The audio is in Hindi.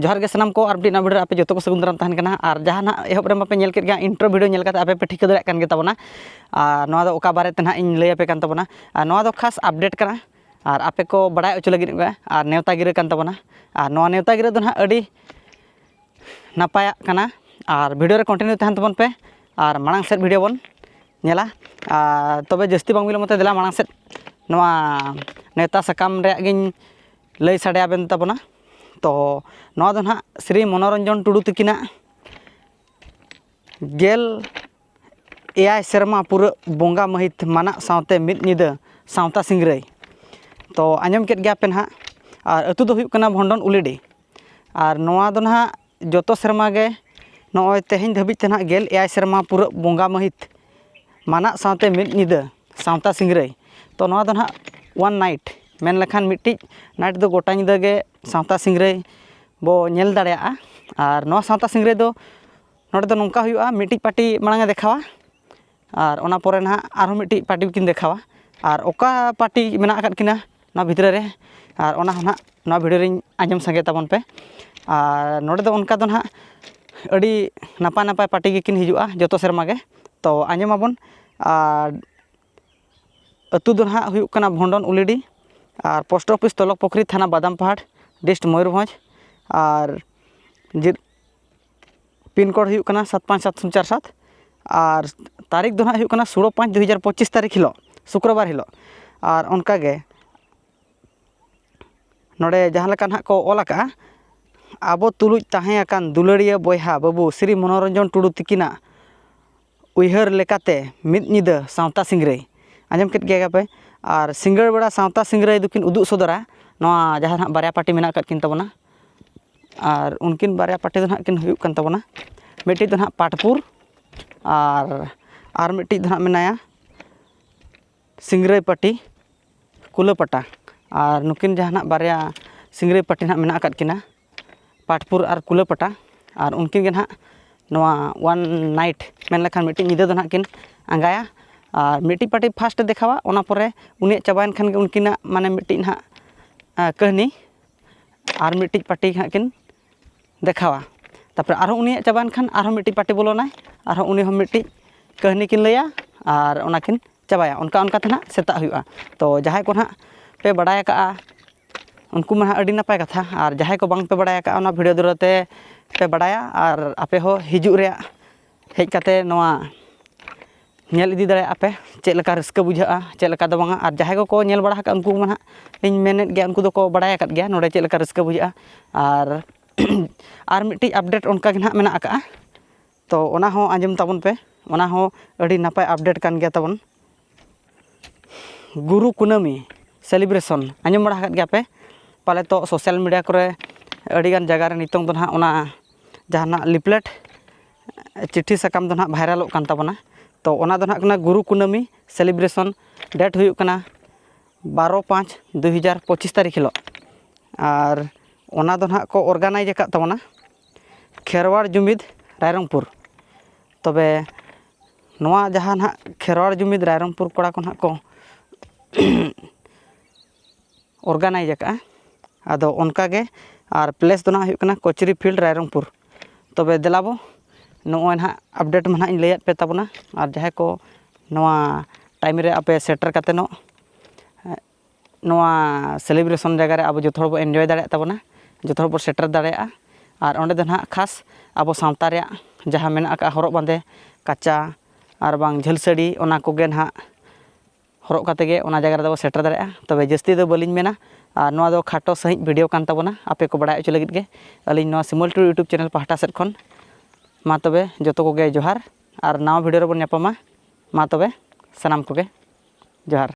जोहार गे सानाम को और मिट्टी वीडियो आपे जो को सगुन दाराम तहन कना और जहां एहब रे मापे नेल केद गया इंट्रो वीडियो नेल काते आपे पे ठिका दाड़े कान गे ताबोना और नोआ दो ओका बारे ते ना इन लay आपे कान ताबोना और नोआ दो खास अपडेट कना और आपे को बड़ाय अचो लगिद और नेवता गिरे कान ताबोना और नोआ नेवता गिरे दो ना अडी नापाया कना और वीडियो रे कंटिन्यू तहन ताबोन पे और मांग सेट वीडियो बन नेला तबे जस्ती बांग बिलो मते देला मांग सेट नोआ नेता सकाम रे गिन लay साडे आबेन ताबोना तो नोआ दो ना श्री मनोरंजन टुडू तकिना गेल एआई सेरमा पूरा बोंगा महित माना सावते मिद निदा सावता सिंगराई तो आंजम केद गया पे ना और अतु दो हुयु कना भंडन उलिडी और नोआ दो ना जोतो सेरमा गे नोय तेहें धाबी ते ना गेल एआई सेरमा पूरा बोंगा महित माना सावते मिद निदा सावता सिंगराई तो नोआ दो ना वन नाइट मेन लखान मिट्टी नाइट दो गोटा निदा गे सावता सिंगराई बो नेल दाड़ेया और नोआ सावता सिंगराई दो नोडे दो नोंका हुयुआ मिट्टी पार्टी मांगे देखावा और ओना पोरे ना आरो मिट्टी पार्टी किन देखावा और ओका पार्टी मेना आकाद किना ना भितरे रे और ओना ना ना वीडियो रे आंजम संगे ताबन पे और नोडे दो उनका दो ना अड़ी नापा नापा पार्टी किन हिजुआ जोतो सेरमा गे तो आंजम आबन और अतु दो ना हुयुक कना भंडन उलिडी और पोस्ट ऑफिस तलक पोखरी थाना बादाम पहाड़ डिस्ट मयूरभंज और पिन कोड हुयुक कना 757047 और तारीख दो ना हुयुक कना 16/5/2025 तारीख हिलो शुक्रवार हिलो और उनका गे नोडे जहां लेका ना को ऑल आका आबो तुलुज ताहें आकान दुलड़िया बयहा बाबू श्री मनोरंजन टुडू तकिना उइहर लेकाते मिद निदा सावता सिंगराई आंजम केद गया पे और सिंगड़ बेड़ा सावता सिंगराई दुकिन उदुग सदरा नोआ जहां ना बारया पार्टी मेना काद किन ताबोना और उनकिन बारया पार्टी दो ना किन हुयुक कान ताबोना मिट्टी दो ना पाटपुर और मिट्टी दो ना मेनाया सिंगराई पार्टी कुलापटा और नुकिन जहां ना बारया सिंगराई पार्टी ना मेना काद किना पाटपुर और कुलापटा और उनकिन गे ना नोआ वन नाइट मेन लेखान मिट्टी निदा दो ना किन आंगाया और मिट्टी पार्टी फास्ट देखावा ओना पोरे उनी चाबायन खान उनकिना माने मिट्टी ना कहनी और मिट्टी पार्टी हाँ किन देखावा तापर आरो उनी चाबायन खान आरो मिट्टी पार्टी बोलोना आरो उनी हम मिट्टी कहनी किन लैया और ओना किन चाबाया उनका उनका तना सेता हुआ तो जहां को ना पे बड़ाय का उनको मा अड़ी नपाय कथा और जहां को बांग पे बड़ाय का ओना वीडियो दुरते पे बड़ाया और आपे हो हिजु रे हेज काते नोआ नेल इदी दाड़े आपे चेक लका रस्का बुझा चेक लका दो बांगा और जहां को नेल बड़ा का उनको मा इन मेनेट गया उनको दो को बड़ाय काद गया नोडे चेक लका रस्का बुझा और मिट्टी अपडेट उनका गे ना मेना आका तो ओना हो आंजम ताबन पे ओना हो अड़ी नापाय अपडेट कान गया ताबन गुरु कुनामी सेलिब्रेशन आंजम बड़ा काद गया पे पाले तो सोशल मीडिया करे अड़ी गान जगह रे नितोंग दो ना ओना जहाना लिपलेट चिट्ठी सकाम दो ना भाइरालोग कान ताबना तो ओना दो ना गुरु कुनामी सेलिब्रेशन डेट हुयुक कना 12/5/2025 तारीख हिलो और ओना दो ना को ऑर्गेनाइज आकाद ताबना खेरवाड़ जुमिद रायरंगपुर तबे नोआ जहां ना खेरवाड़ जुमिद रायरंगपुर कोड़ा को ना को ऑर्गेनाइज आका आदो उनका गे और प्लेस दो ना हुयुक कना कोचरी फील्ड रायरंगपुर तबे देलाबो नोआ ना अपडेट में ना इन लैयात पे ताबना और जहां को नोआ टाइम रे आपे सेटर काते नो नोआ सेलिब्रेशन जगह रे अब जो थोड़ा बो एंजॉय दाड़े ताबना जो थोड़ा बो सेटर दाड़ेया और ओंडे दो ना खास अब सावता रे जहां मेना का हरक बांदे काचा और बांग झेल साड़ी ओना को गे ना हरक काते गे ओना जगह रे दो सेटर दाड़ेया तबे जस्ती दो बलिन मेना और नोआ दो खाटो सही वीडियो कान ताबना आपे को बड़ाय अचो लगित गे अलिन नोआ सिमल टू यूट्यूब चैनल पाहटा सेट खन मा तबे जोतो को गे जोहार और नवा वीडियो रे बन न्यापामा मा तबे सनाम को गे जोहार।